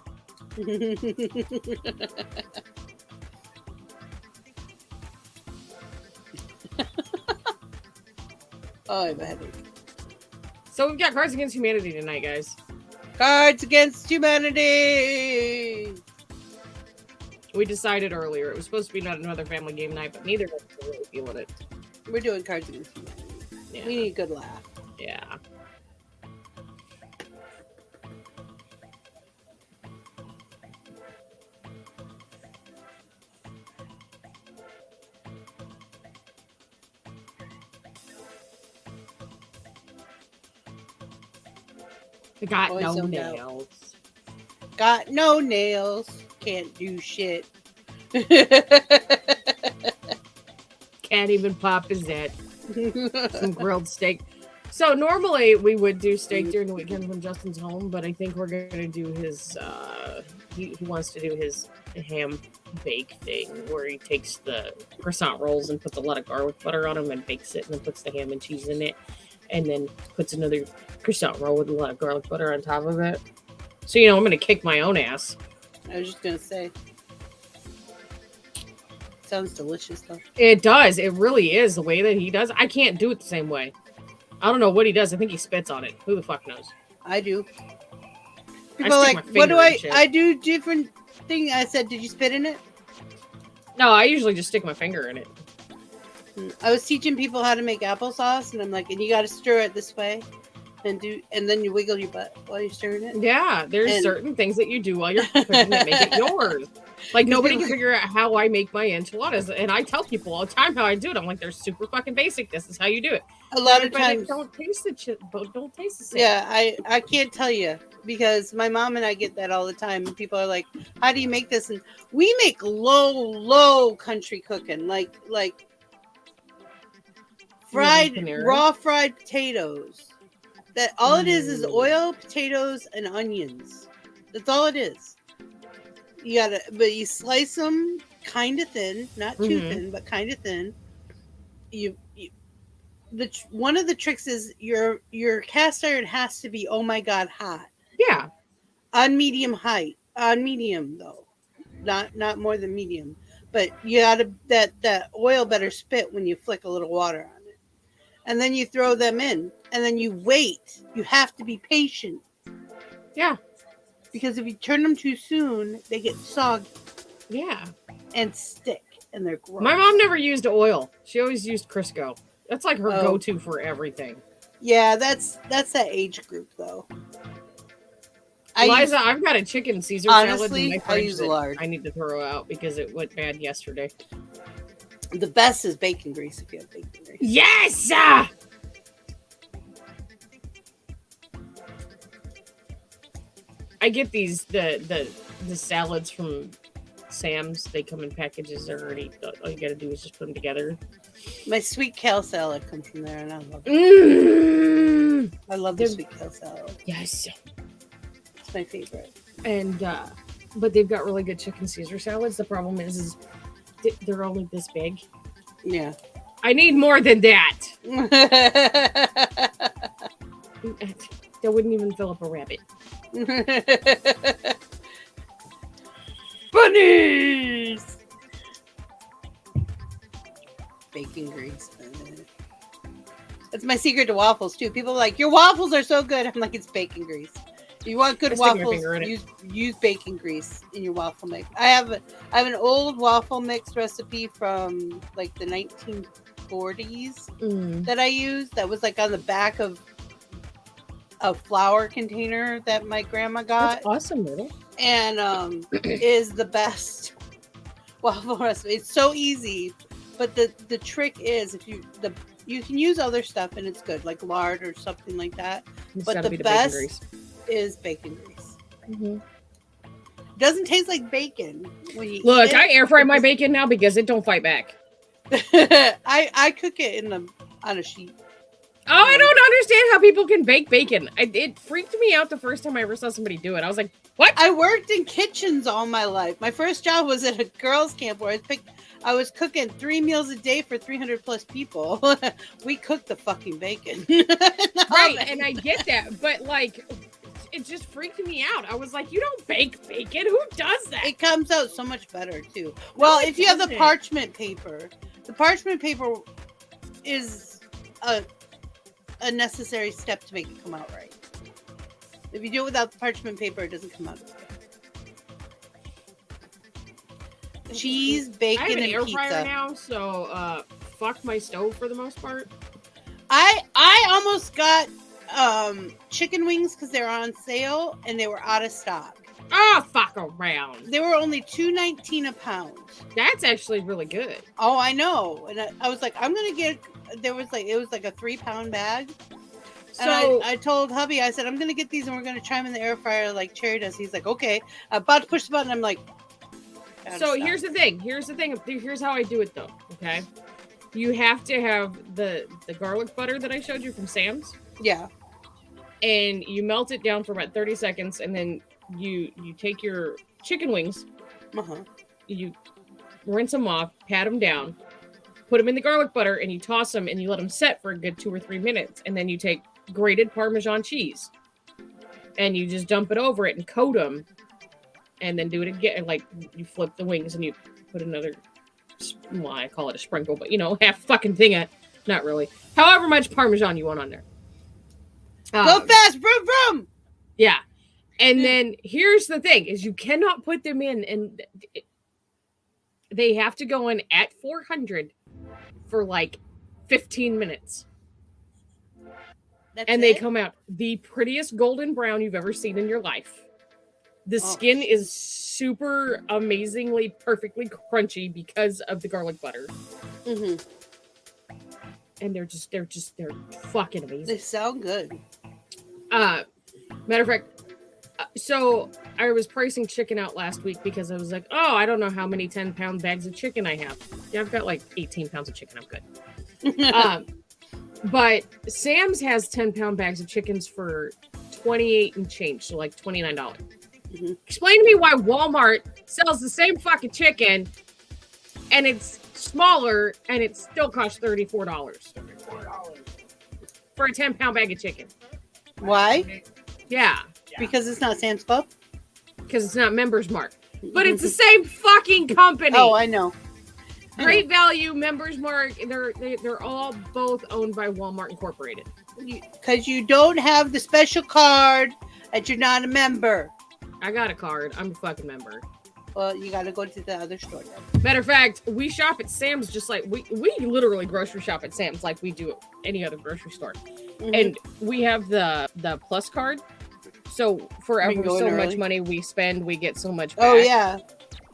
Oh, I have a headache. So we've got Cards Against Humanity tonight, guys. Cards Against Humanity. We decided earlier it was supposed to be not another family game night, but neither of us are really feeling it. We're doing Cards Against Humanity. Yeah. We need a good laugh. Yeah. I got Boys no don't know. nails. Got no nails. Can't do shit. Can't even pop his head. Some grilled steak. So normally we would do steak during the weekend when Justin's home, but I think we're gonna do his he wants to do his ham bake thing where he takes the croissant rolls and puts a lot of garlic butter on them and bakes it and then puts the ham and cheese in it and then puts another croissant roll with a lot of garlic butter on top of it. So I'm gonna kick my own ass. I was just gonna say. Sounds delicious though. It does. It really is the way that he does. I can't do it the same way. I don't know what he does. I think he spits on it. Who the fuck knows? I do. I People are stick like, my what do finger in shit. I do different thing. I said, did you spit in it? No, I usually just stick my finger in it. I was teaching people how to make applesauce, and I'm like, and you got to stir it this way, and then you wiggle your butt while you're stirring it. Yeah, there's certain things that you do while you're cooking that make it yours. Like nobody can figure out how I make my enchiladas, and I tell people all the time how I do it. I'm like, they're super fucking basic. This is how you do it. A lot of times, don't taste the shit, but don't taste the same. Yeah, I can't tell you because my mom and I get that all the time. And people are like, "How do you make this?" And we make low country cooking, like raw fried potatoes. That all it is oil, potatoes, and onions. That's all it is. But you slice them kind of thin, not too thin, but kind of thin. One of the tricks is your cast iron has to be, oh my god, hot. Yeah. On medium though, not more than medium. But you gotta that oil better spit when you flick a little water on it, and then you throw them in, and then you wait. You have to be patient. Yeah. Because if you turn them too soon, they get soggy. Yeah. And stick, and they're gross. My mom never used oil. She always used Crisco. That's like her go-to for everything. Yeah, that's that age group though. Liza, I've got a chicken Caesar salad in my I fridge use that lard. I need to throw out because it went bad yesterday. The best is bacon grease if you have bacon grease. Yes! I get these the salads from Sam's. They come in packages already. All you gotta do is just put them together. My sweet kale salad comes from there, and I love it. I love the sweet kale salad. Yes, it's my favorite. And but they've got really good chicken Caesar salads. The problem is they're only this big. Yeah, I need more than that. That wouldn't even fill up a rabbit. Bunnies! Bacon grease. That's my secret to waffles too. People are like, your waffles are so good. I'm like, it's bacon grease. If you want good waffles, use bacon grease in your waffle mix. I have an old waffle mix recipe from like the 1940s that I use. That was like on the back of a flour container that my grandma got. That's awesome, Myrtle. And is the best waffle recipe. It's so easy, but the trick is if you can use other stuff and it's good, like lard or something like that. But the best is bacon grease. Mm-hmm. It doesn't taste like bacon when you look. eat it. I air fry my bacon now because it don't fight back. I cook it on a sheet. Oh, I don't understand how people can bake bacon. It freaked me out the first time I ever saw somebody do it. I was like, what? I worked in kitchens all my life. My first job was at a girls' camp where I was cooking 3 meals a day for 300 plus people. We cooked the fucking bacon. Right, and I get that, but like, it just freaked me out. I was like, you don't bake bacon. Who does that? It comes out so much better too. Well, if you have the parchment paper is a necessary step to make it come out right. If you do it without the parchment paper, it doesn't come out as good. Cheese, bacon, I have an and air pizza. fryer now, so fuck my stove for the most part. I almost got chicken wings because they were on sale and they were out of stock. Oh, fuck around. They were only $2.19 a pound. That's actually really good. Oh, I know. And I was like, I'm gonna get. It was like a 3-pound bag. So I told hubby, I said, I'm gonna get these and we're gonna try them in the air fryer like Cherry does. He's like, okay. I'm about to push the button. I'm like, so here's the thing. Here's how I do it though. Okay, you have to have the garlic butter that I showed you from Sam's. Yeah. And you melt it down for about 30 seconds, and then you take your chicken wings, you rinse them off, pat them down, put them in the garlic butter, and you toss them, and you let them set for a good 2 or 3 minutes, and then you take grated Parmesan cheese, and you just dump it over it and coat them, and then do it again. Like, you flip the wings, and you put another, well, I call it a sprinkle, but, half fucking thing of, not really, however much Parmesan you want on there. Go fast, vroom, vroom. Yeah. And then here's the thing is you cannot put them in and they have to go in at 400 for like 15 minutes. They come out the prettiest golden brown you've ever seen in your life. The skin is super amazingly perfectly crunchy because of the garlic butter. Mm-hmm. And they're fucking amazing. They sound good. Matter of fact, so I was pricing chicken out last week because I was like, I don't know how many 10-pound bags of chicken I have. Yeah, I've got like 18 pounds of chicken. I'm good. But Sam's has 10-pound bags of chickens for $28 and change, so like $29. Mm-hmm. Explain to me why Walmart sells the same fucking chicken and it's smaller and it still costs $34 for a 10-pound bag of chicken. Why? Yeah. Because it's not Sam's Club? Because it's not Members Mark. But it's the same fucking company. Oh, I know. Great Value, Members Mark, they're all both owned by Walmart Incorporated. Because you don't have the special card and you're not a member. I got a card. I'm a fucking member. Well, you got to go to the other store then. Matter of fact, we shop at Sam's just like we literally grocery shop at Sam's like we do at any other grocery store. Mm-hmm. And we have the Plus card. So for ever so much money we spend, we get so much back. Oh, yeah.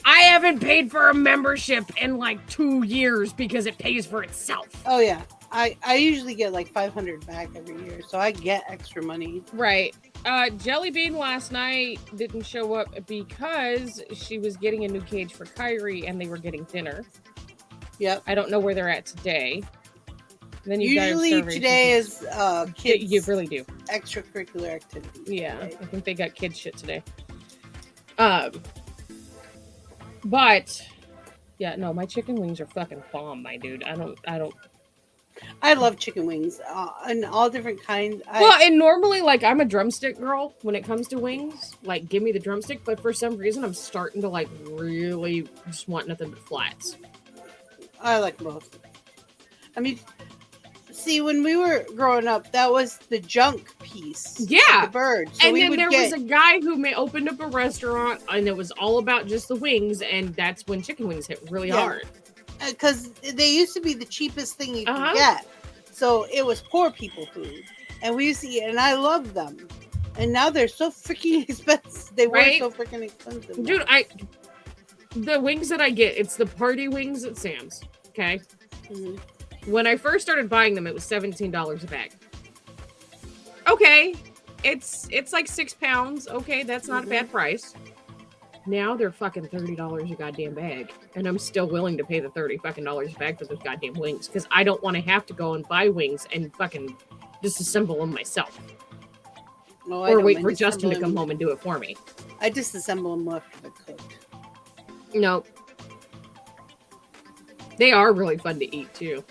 I haven't paid for a membership in like 2 years because it pays for itself. Oh, yeah. I usually get like $500 back every year, so I get extra money. Right. Jelly Bean last night didn't show up because she was getting a new cage for Kyrie and they were getting dinner. Yep. I don't know where they're at today. Then you usually today is kids. You really do. Extracurricular activities. Yeah, today. I think they got kids shit today. But yeah, no, my chicken wings are fucking bomb, my dude. I love chicken wings and all different kinds. And normally, like, I'm a drumstick girl when it comes to wings. Like, give me the drumstick. But for some reason, I'm starting to, like, really just want nothing but flats. I like both. I mean, see, when we were growing up, that was the junk piece. Yeah. The bird. So and then there was a guy who opened up a restaurant, and it was all about just the wings, and that's when chicken wings hit really hard. Because they used to be the cheapest thing you could get. So it was poor people food. And we used to eat, and I loved them. And now they're so freaking expensive. They were so freaking expensive. Dude, the wings that I get, it's the party wings at Sam's. Okay? Mm-hmm. When I first started buying them, it was $17 a bag. Okay. It's like 6 pounds. Okay, that's not a bad price. Now they're fucking $30 a goddamn bag. And I'm still willing to pay the $30 fucking dollars a bag for those goddamn wings. Because I don't want to have to go and buy wings and fucking disassemble them myself. No, Or wait for Justin to come home and do it for me. I disassemble them after they're cooked. No. They are really fun to eat, too.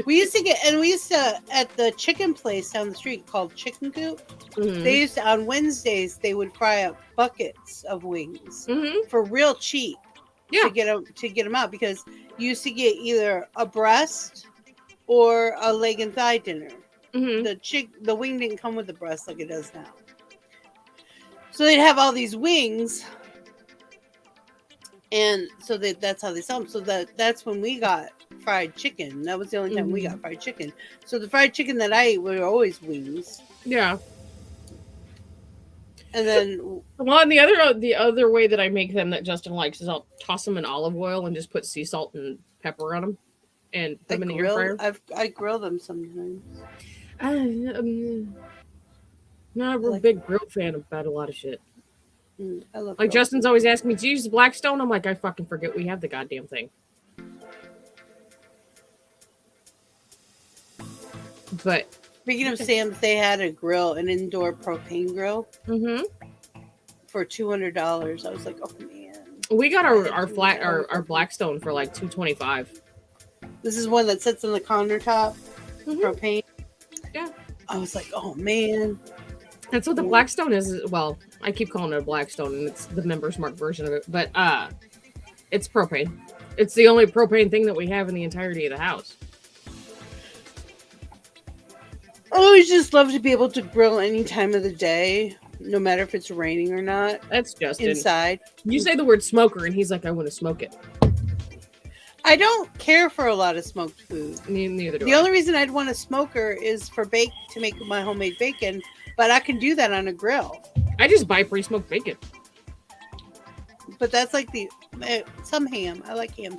We used to, at the chicken place down the street called Chicken Coop, they used to, on Wednesdays, they would fry up buckets of wings for real cheap to get them out, because you used to get either a breast or a leg and thigh dinner. The wing didn't come with the breast like it does now. So they'd have all these wings, and so that's how they sell them. So that's when we got fried chicken. That was the only time we got fried chicken. So the fried chicken that I ate were always wings. Yeah. And then, well, and the other way that I make them that Justin likes is I'll toss them in olive oil and just put sea salt and pepper on them, and put them in the air fryer. I grill them sometimes. Not a big grill fan about a lot of shit. I love like Justin's always asking me, do you use Blackstone? I'm like, I fucking forget we have the goddamn thing. But speaking of Sam's, they had a grill, an indoor propane grill, for $200. I was like, oh man. We got our Blackstone for like $225. This is one that sits on the countertop, propane. Yeah. I was like, oh man. That's what the Blackstone is. Well, I keep calling it a Blackstone, and it's the Members Mark version of it. But it's propane. It's the only propane thing that we have in the entirety of the house. I always just love to be able to grill any time of the day, no matter if it's raining or not. That's Justin. Inside. You say the word smoker, and he's like, I want to smoke it. I don't care for a lot of smoked food. Neither do I. The only reason I'd want a smoker is to make my homemade bacon, but I can do that on a grill. I just buy pre-smoked bacon. But that's like some ham. I like ham.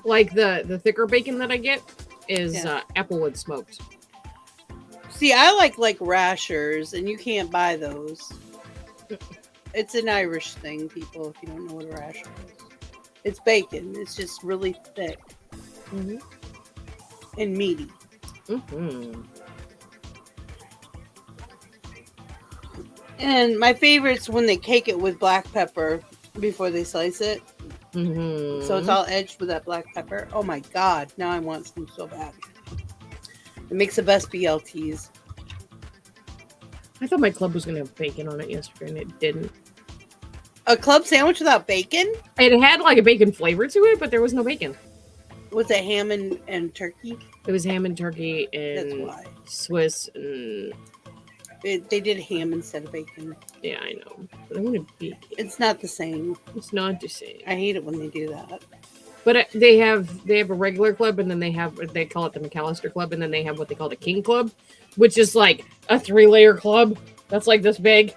Like the thicker bacon that I get is applewood smoked. See, I like rashers, and you can't buy those. It's an Irish thing, people, if you don't know what a rasher is. It's bacon. It's just really thick. And meaty. And my favorite's when they cake it with black pepper before they slice it. So it's all edged with that black pepper. Oh my God. Now I want some so bad. It makes the best BLTs. I thought my club was going to have bacon on it yesterday, and it didn't. A club sandwich without bacon? It had like a bacon flavor to it, but there was no bacon. Was it ham and turkey? It was ham and turkey and That's why. Swiss. And... They did ham instead of bacon. Yeah, I know. But I wanted bacon. It's not the same. It's not the same. I hate it when they do that. But they have a regular club, and then they call it the McAllister Club, and then they have what they call the King Club, which is like a 3-layer club that's like this big.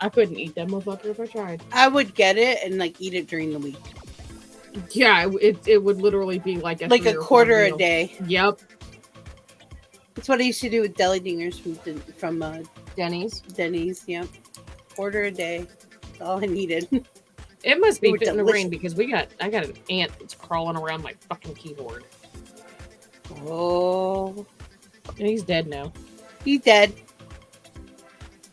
I couldn't eat that motherfucker if I tried. I would get it and like eat it during the week. Yeah, it would literally be like a quarter a day. Yep. That's what I used to do with deli dingers from Denny's. Denny's, yep. Quarter a day. That's all I needed. It must be fit in the rain because I got an ant that's crawling around my fucking keyboard. Oh. And he's dead now. He's dead.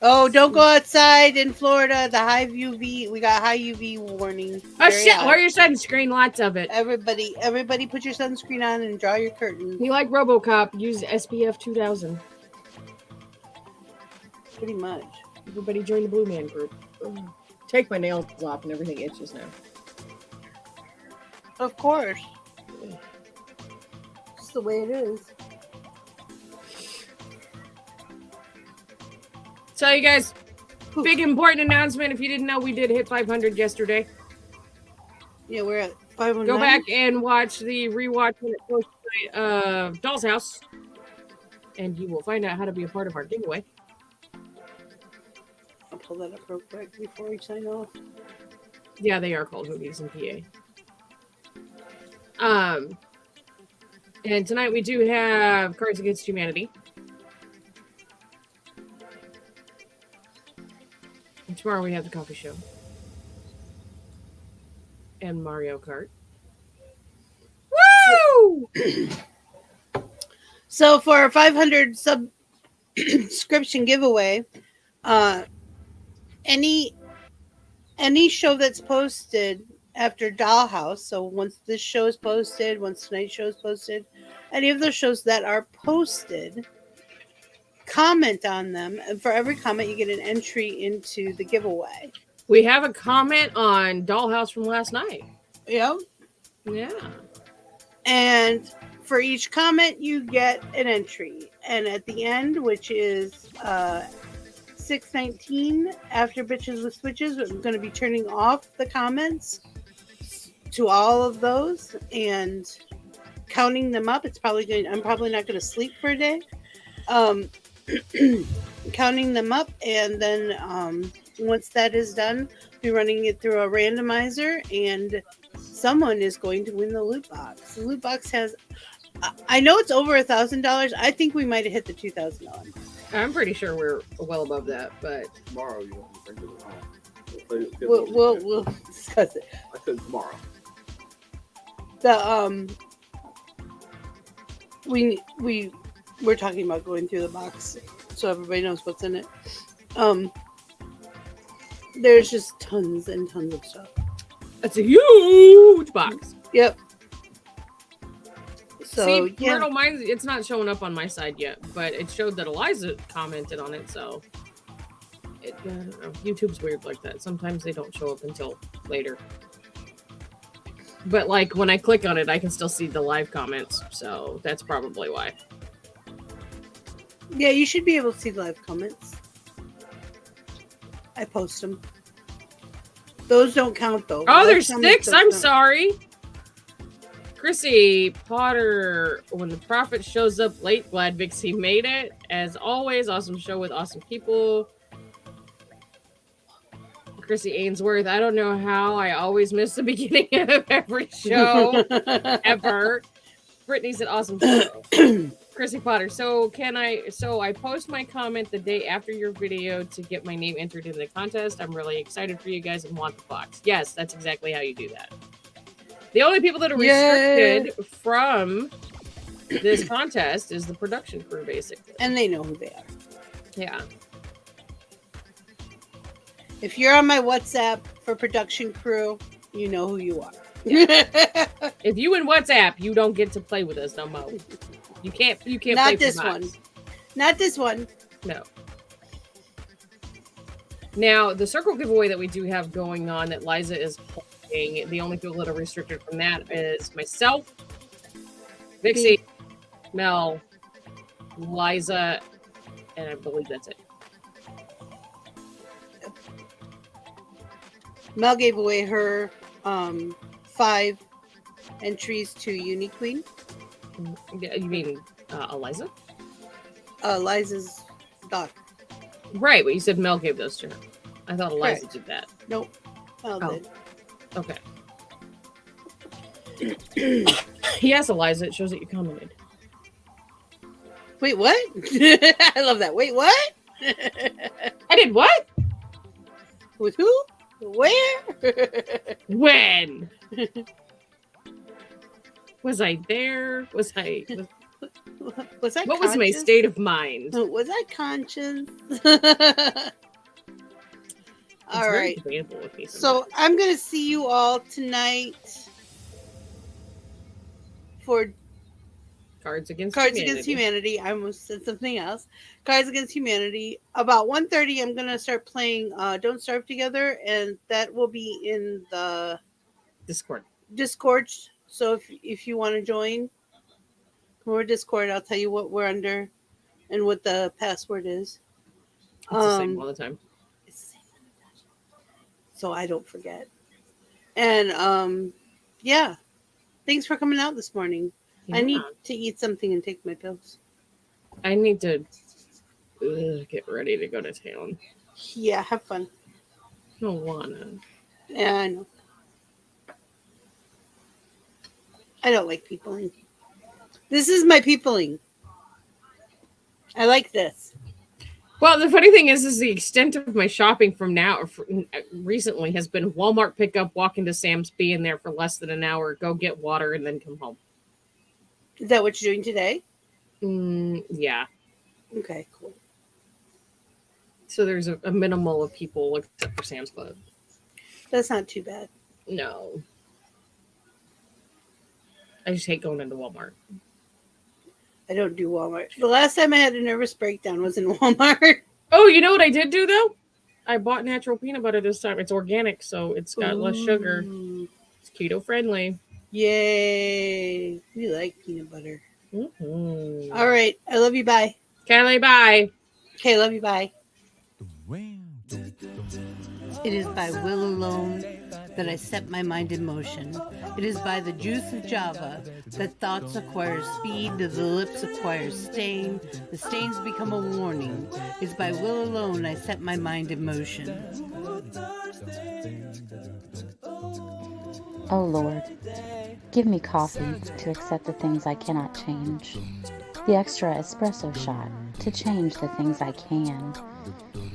Oh, don't go outside in Florida. The high UV, we got high UV warning. Oh shit, wear your sunscreen, lots of it. Everybody put your sunscreen on and draw your curtains. You like RoboCop, use SPF 2000. Pretty much. Everybody join the Blue Man group. Take my nails off and everything itches now. Of course. It's the way it is. So you guys, big important announcement. If you didn't know, we did hit 500 yesterday. Yeah, we're at 500. Go back and watch the rewatch when it goes to Doll's House, and you will find out how to be a part of our giveaway. I'll pull that up real quick before we sign off. Yeah, they are called hoagies in PA. And tonight we do have Cards Against Humanity. And tomorrow we have the coffee show. And Mario Kart. Woo! So for our 500 subscription giveaway, any show that's posted after Dollhouse, so once this show is posted, once tonight's show is posted, any of those shows that are posted, comment on them, and for every comment you get an entry into the giveaway. We have a comment on Dollhouse from last night. Yep. Yeah. And for each comment you get an entry, and at the end, which is 6:19 after Bitches with Switches, I'm going to be turning off the comments to all of those and counting them up. I'm probably not going to sleep for a day. Counting them up, and then once that is done, be running it through a randomizer, and someone is going to win the loot box. The loot box has, I know it's over $1,000. I think we might have hit the $2,000. I'm pretty sure we're well above that, but Tomorrow you want to bring it home. We'll discuss it. I said tomorrow. We're talking about going through the box so everybody knows what's in it. There's just tons and tons of stuff. It's a huge box. Yep. So see, Myrtle, mine's it's not showing up on my side yet, but it showed that Eliza commented on it, so I don't know. YouTube's weird like that. Sometimes they don't show up until later. But like when I click on it, I can still see the live comments, so that's probably why. Yeah, you should be able to see the live comments. I post them. Those don't count though. Oh, there's 6. I'm sorry. Chrissy Potter, when the prophet shows up late, glad Vixie made it. As always, awesome show with awesome people. Chrissy Ainsworth, I don't know how I always miss the beginning of every show ever. Brittany said awesome show. Chrissy Potter, so I post my comment the day after your video to get my name entered in the contest. I'm really excited for you guys and want the box. Yes, that's exactly how you do that. The only people that are restricted from this contest is the production crew, basically. And they know who they are. Yeah. If you're on my WhatsApp for production crew, you know who you are. Yeah. If you in WhatsApp, you don't get to play with us no more. You can't Not play this one. Not this one. No. Now, the circle giveaway that we do have going on that Liza is holding, the only people that are restricted from that is myself, Vixie, Mel, Liza, and I believe that's it. Mel gave away her 5 entries to Uni Queen. You mean Eliza? Liza's daughter. Right, but you said Mel gave those to her. I thought Eliza did that. Nope. Mel did. Okay. Yes, Eliza, it shows that you commented. Wait, what? I love that. Wait, what? I did what? With who? Where? When? Was I there? Was I What was my state of mind? Was I conscious? All right. So I'm going to see you all tonight for Cards Against Humanity. I almost said something else. Cards Against Humanity. About 1:30, I'm going to start playing Don't Starve Together, and that will be in the Discord. So if you want to join, we're Discord. I'll tell you what we're under and what the password is. It's the same all the time. So I don't forget. And yeah, thanks for coming out this morning. Yeah. I need to eat something and take my pills. I need to get ready to go to town. Yeah, have fun. I don't wanna. Yeah, I know. I don't like peopling. This is my peopling. I like this. Well, the funny thing is the extent of my shopping from recently has been Walmart pickup, walk into Sam's, be in there for less than an hour, go get water, and then come home. Is that what you're doing today? Yeah. Okay, cool. So there's a minimal of people except for Sam's Club. That's not too bad. No. I just hate going into Walmart. I don't do Walmart. The last time I had a nervous breakdown was in Walmart. Oh, you know what I did do, though? I bought natural peanut butter this time. It's organic, so it's got less sugar. It's keto-friendly. Yay. We like peanut butter. Mm-hmm. All right. I love you. Bye. Kelly, bye. Okay, love you. Bye. It is by will alone that I set my mind in motion. It is by the juice of Java that thoughts acquire speed, that the lips acquire stain, the stains become a warning. It is by will alone I set my mind in motion. Oh Lord, give me coffee to accept the things I cannot change, the extra espresso shot to change the things I can,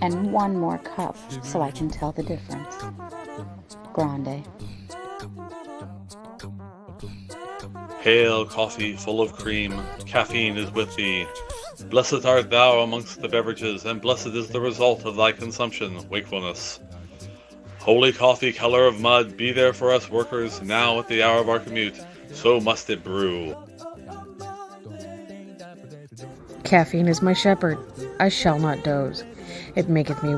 and one more cup so I can tell the difference. Grande. Hail, coffee full of cream, caffeine is with thee. Blessed art thou amongst the beverages, and blessed is the result of thy consumption, wakefulness. Holy coffee, color of mud, be there for us workers, now at the hour of our commute, so must it brew. Caffeine is my shepherd, I shall not doze. It maketh me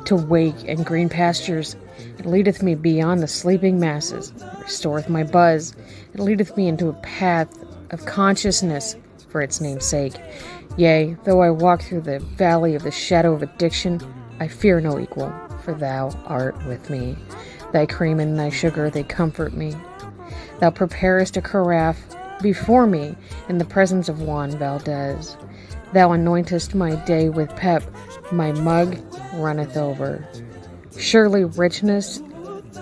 to wake in green pastures. It leadeth me beyond the sleeping masses. It restoreth my buzz. It leadeth me into a path of consciousness for its name's sake. Yea, though I walk through the valley of the shadow of addiction, I fear no equal, for thou art with me. Thy cream and thy sugar, they comfort me. Thou preparest a carafe before me in the presence of Juan Valdez. Thou anointest my day with pep, my mug runneth over. Surely richness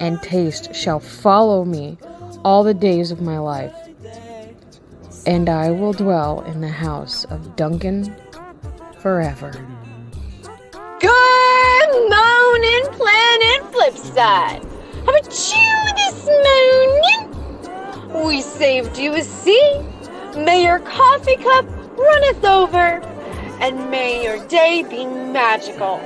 and taste shall follow me all the days of my life, and I will dwell in the house of Duncan forever. Good morning, Planet Flipside. How about you this morning? We saved you a seat. May your coffee cup runneth over, and may your day be magical.